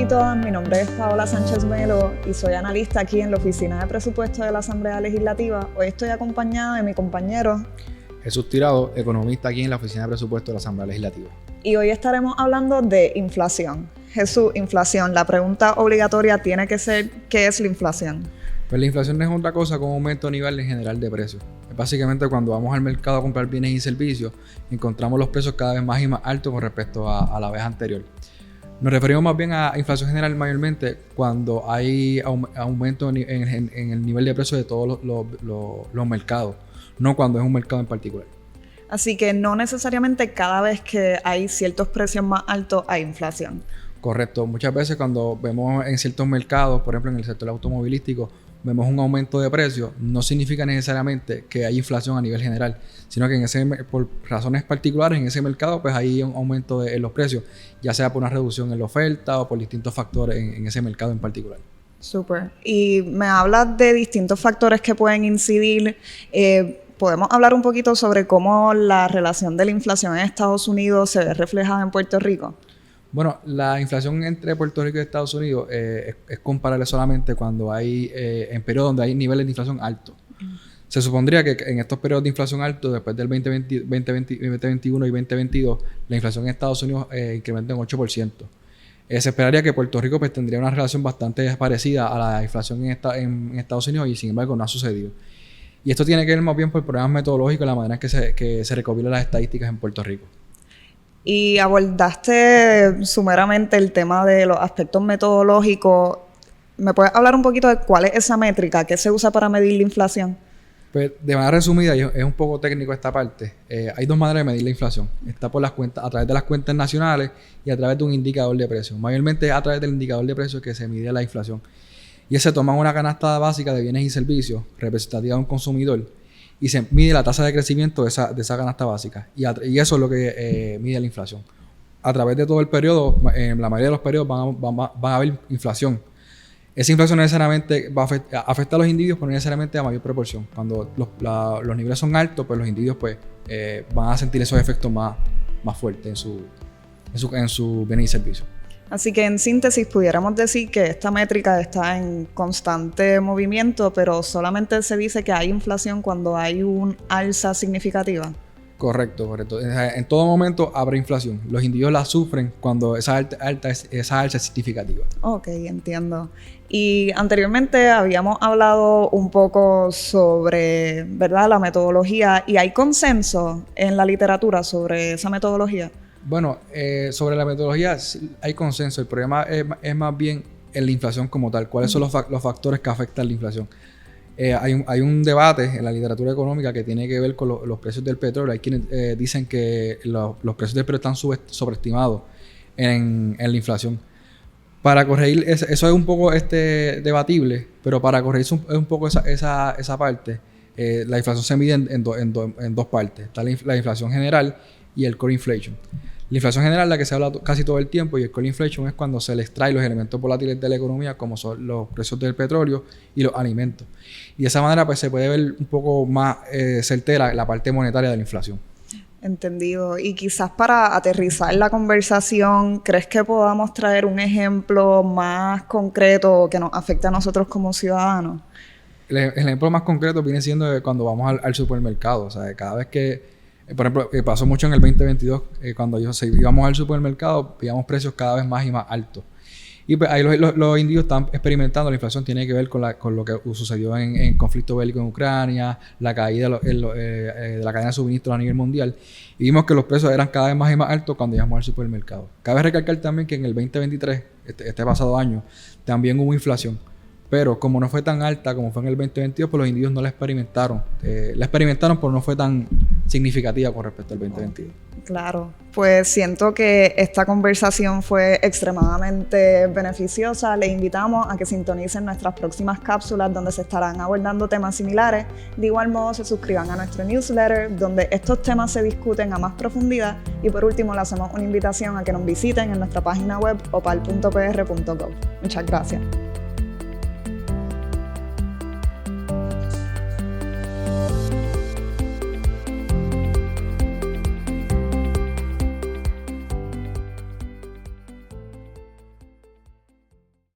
todas, mi nombre es Paola Sánchez Melo y soy analista aquí en la Oficina de Presupuestos de la Asamblea Legislativa. Hoy estoy acompañada de mi compañero Jesús Tirado, economista aquí en la Oficina de Presupuestos de la Asamblea Legislativa. Y hoy estaremos hablando de inflación. Jesús, inflación. La pregunta obligatoria tiene que ser, ¿qué es la inflación? Pues la inflación no es otra cosa que un aumento a nivel general de precios. Es básicamente cuando vamos al mercado a comprar bienes y servicios, encontramos los precios cada vez más y más altos con respecto a la vez anterior. Nos referimos más bien a inflación general mayormente cuando hay aumento en el nivel de precios de todos los mercados, no cuando es un mercado en particular. Así que no necesariamente cada vez que hay ciertos precios más altos hay inflación. Correcto. Muchas veces cuando vemos en ciertos mercados, por ejemplo en el sector automovilístico, vemos un aumento de precios, no significa necesariamente que hay inflación a nivel general, sino que por razones particulares en ese mercado pues hay un aumento en los precios, ya sea por una reducción en la oferta o por distintos factores en ese mercado en particular. Súper. Y me hablas de distintos factores que pueden incidir. ¿Podemos hablar un poquito sobre cómo la relación de la inflación en Estados Unidos se ve reflejada en Puerto Rico? Bueno, la inflación entre Puerto Rico y Estados Unidos es comparable solamente cuando hay en periodos donde hay niveles de inflación altos. Se supondría que en estos periodos de inflación altos, después del 2021 y 2022, la inflación en Estados Unidos incrementa en 8%. Se esperaría que Puerto Rico pues, tendría una relación bastante parecida a la inflación en Estados Unidos y sin embargo no ha sucedido. Y esto tiene que ver más bien por problemas metodológicos y la manera en que se recopilan las estadísticas en Puerto Rico. Y abordaste sumeramente el tema de los aspectos metodológicos. ¿Me puedes hablar un poquito de cuál es esa métrica que se usa para medir la inflación? Pues de manera resumida, y es un poco técnico esta parte, hay dos maneras de medir la inflación. Está por las cuentas, a través de las cuentas nacionales y a través de un indicador de precios. Mayormente es a través del indicador de precios que se mide la inflación. Y se toma una canasta básica de bienes y servicios representativa de un consumidor y se mide la tasa de crecimiento de esa canasta básica. Y eso es lo que mide la inflación. A través de todo el periodo, en la mayoría de los periodos van a haber inflación. Esa inflación necesariamente va a afectar a los individuos, pero no necesariamente a mayor proporción. Cuando los niveles son altos, pues los individuos pues, van a sentir esos efectos más fuertes en su bienes y servicios. Así que en síntesis pudiéramos decir que esta métrica está en constante movimiento, pero solamente se dice que hay inflación cuando hay un alza significativa. Correcto. En todo momento habrá inflación. Los individuos la sufren cuando esa alza es significativa. Ok, entiendo. Y anteriormente habíamos hablado un poco sobre, ¿verdad?, la metodología, y hay consenso en la literatura sobre esa metodología. Bueno, sobre la metodología hay consenso. El problema es más bien en la inflación como tal. ¿Cuáles son los factores que afectan la inflación? Hay un debate en la literatura económica que tiene que ver con los precios del petróleo. Hay quienes dicen que los precios del petróleo están sobreestimados en la inflación. Para corregir, eso es un poco debatible, pero para corregir un poco esa parte, la inflación se mide en dos partes. Está la inflación general y el core inflation. La inflación general es la que se habla casi todo el tiempo y el core inflation es cuando se le extrae los elementos volátiles de la economía como son los precios del petróleo y los alimentos. Y de esa manera pues se puede ver un poco más certera la parte monetaria de la inflación. Entendido. Y quizás para aterrizar la conversación, ¿crees que podamos traer un ejemplo más concreto que nos afecte a nosotros como ciudadanos? El ejemplo más concreto viene siendo cuando vamos al supermercado. O sea, cada vez que por ejemplo, pasó mucho en el 2022, cuando íbamos al supermercado, veíamos precios cada vez más y más altos. Y pues ahí los individuos están experimentando. La inflación tiene que ver con lo que sucedió en el conflicto bélico en Ucrania, la caída de la cadena de suministros a nivel mundial. Y vimos que los precios eran cada vez más y más altos cuando íbamos al supermercado. Cabe recalcar también que en el 2023, este pasado año, también hubo inflación. Pero como no fue tan alta como fue en el 2022, pues los individuos no la experimentaron. La experimentaron, pero no fue tan significativa con respecto al 2022. Claro, pues siento que esta conversación fue extremadamente beneficiosa. Les invitamos a que sintonicen nuestras próximas cápsulas donde se estarán abordando temas similares. De igual modo, se suscriban a nuestro newsletter donde estos temas se discuten a más profundidad. Y por último, le hacemos una invitación a que nos visiten en nuestra página web opal.pr.gov. Muchas gracias.